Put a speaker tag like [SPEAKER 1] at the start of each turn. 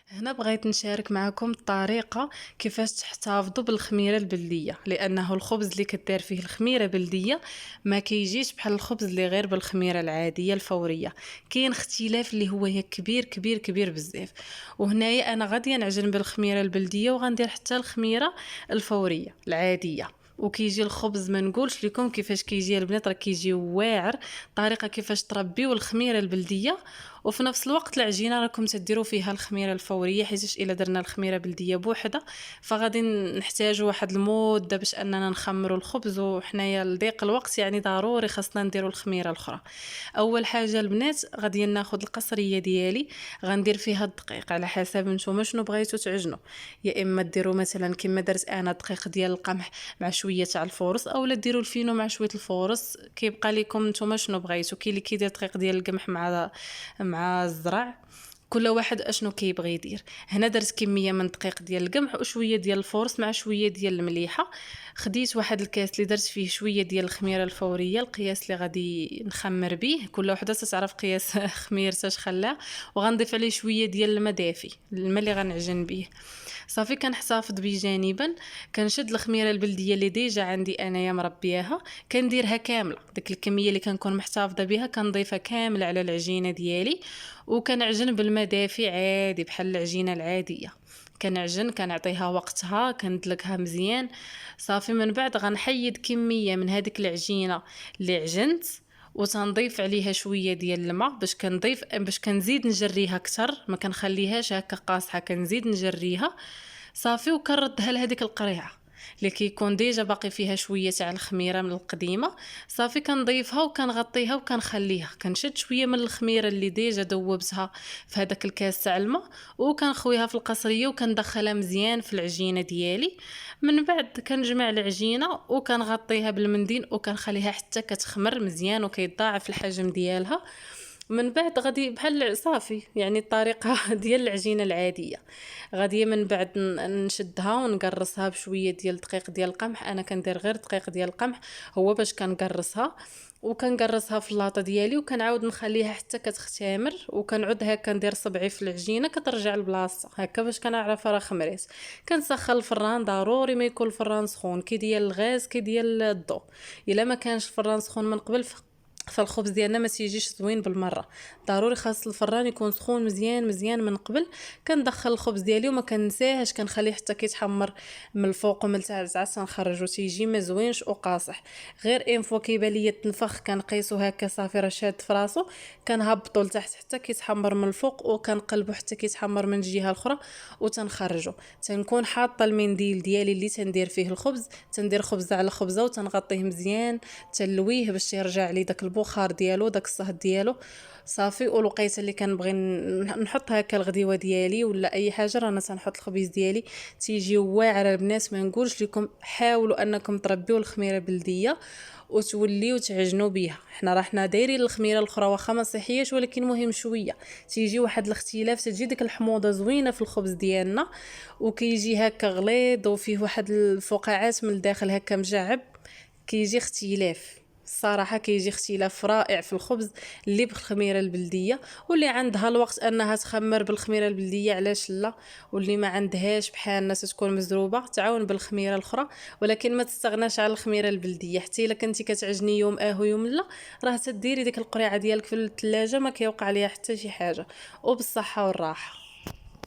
[SPEAKER 1] هنا بغيت نشارك معكم الطريقة كيفاش تحتفظوا بالخميرة البلدية، لأنه الخبز اللي كدير فيه الخميرة بلدية ما كيجيش بحال الخبز اللي غير بالخميرة العادية الفورية. كاين اختلاف اللي هو كبير كبير كبير بزاف. وهنايا أنا غادية نعجن بالخميرة البلدية وغندير حتى الخميرة الفورية العادية. وكيجي الخبز ما نقولش لكم كيفاش كيجي البنات، راه كيجي واعر. طريقه كيفاش تربيو الخميره البلديه وفي نفس الوقت العجينه راكم تديروا فيها الخميره الفوريه، حيت الا درنا الخميره بلديه بوحده فغادي نحتاجوا واحد المده باش اننا نخمروا الخبز، وحنايا لضيق الوقت يعني ضروري خاصنا نديروا الخميره الاخرى. اول حاجه البنات غادي ناخذ القصريه ديالي، غندير فيها الدقيق على حسب نتوما شنو بغيتو تعجنوا. يا اما ديروا مثلا كما درت انا دقيق ديال القمح مع شويه تاع الفورص، اولا ديروا الفينو مع شويه الفورص، كيبقى لكم نتوما شنو بغيتو. كاين اللي كيدير دقيق ديال القمح مع الزرع، كل واحد اشنو كيبغي يدير. هنا درت كميه من دقيق ديال القمح وشويه ديال الفورص مع شويه ديال المليحه. خديت واحد الكاس اللي درت فيه شويه ديال الخميره الفوريه، القياس اللي غادي نخمر به كل وحده تعرف قياس خميرتها شخلها، وغنضيف عليه شويه ديال الماء دافي، الماء اللي غنعجن به. صافي كنحتفظ به جانبا. كنشد الخميره البلديه اللي ديجا عندي انايا مربياها، كنديرها كامله، ديك الكميه اللي كنكون محتفظه بها كنضيفها كامله على العجينه ديالي، وكنعجن بالماء دافي عادي بحال العجينه العاديه. كنعجن كنعطيها وقتها كندلكها مزيان. صافي من بعد غنحيد كميه من هذيك العجينه اللي عجنت، وتنضيف عليها شويه ديال الماء باش كنزيد نجريها اكثر، ما كنخليهاش هكا قاصحه، كنزيد نجريها. صافي وكنردها لهذيك القريعه اللي كيكون ديجا باقي فيها شويه تاع الخميره من القديمه. صافي كنضيفها وكنغطيها وكنخليها، كنشد شويه من الخميره اللي ديجا دوبتها في هذاك الكاس تاع الماء، وكنخويها في القصريه وكندخلها مزيان في العجينه ديالي. من بعد كنجمع العجينه وكنغطيها بالمنديل وكنخليها حتى كتخمر مزيان وكيتضاعف الحجم ديالها. من بعد غادي بحال صافي يعني الطريقه ديال العجينه العاديه. غادي من بعد نشدها ونقرصها بشويه ديال الدقيق ديال القمح، انا كندير غير دقيق ديال القمح هو باش كنقرصها. وكنقرصها في اللاطه ديالي وكنعاود نخليها حتى كتختمر، وكنعود هكا ندير صبعي في العجينه كترجع لبلاصتها هكا باش كنعرف راه خمريت. كنسخن الفران، ضروري ما يكون الفران سخون، كي ديال الغاز كي ديال الضو. الا ما كانش الفران سخون من قبل فالخبز ديالنا ما تيجيش زوين بالمره. ضروري خاص الفران يكون سخون مزيان مزيان من قبل. كندخل الخبز ديالي وما كنساهش كنخليه حتى كيتحمر من الفوق ومن تحت، عاد تنخرجو تيجي ما زوينش وقاصح. غير ان فوا كيبان ليا التنفخ كنقيسو هكا صافي راه شاد فراسو، كنهبطو لتحت حتى كيتحمر من الفوق وكنقلبو حتى كيتحمر من الجهه الاخرى وتنخرجو. تنكون حاطه المنديل ديالي اللي تندير فيه الخبز، تندير خبزه على خبزه وتنغطيه مزيان، تنلويه باش يرجع لي داك البخار ديالو داك الصهد ديالو. صافي والوقيته اللي كنبغي نحط هكا الغديوه ديالي ولا اي حاجه رانا تنحط الخبيز ديالي تيجي واعر. البنات ما نقولش لكم حاولوا انكم تربيوا الخميره بلديه وتوليو تعجنوا بها. حنا دايرين الخميره الاخرى واخا ما صحياش، ولكن مهم شويه تيجي واحد الاختلاف، تجي ديك الحموضه زوينه في الخبز ديالنا وكيجي هكا غليظ وفيه واحد الفقاعات من الداخل هكا مجعب. كيجي اختلاف الصراحه، كيجي اختلاف رائع في الخبز اللي بالخميره البلديه. واللي عندها الوقت انها تخمر بالخميره البلديه علاش لا، واللي ما عندهاش بحالنا تكون مزروبه تعاون بالخميره الاخرى. ولكن ما تستغناش على الخميره البلديه، حتى الا كنتي كتعجني يوم ويوم لا راه تديري ديك القريعه ديالك في الثلاجه ما كيوقع ليها حتى شي حاجه. وبالصحه والراحه.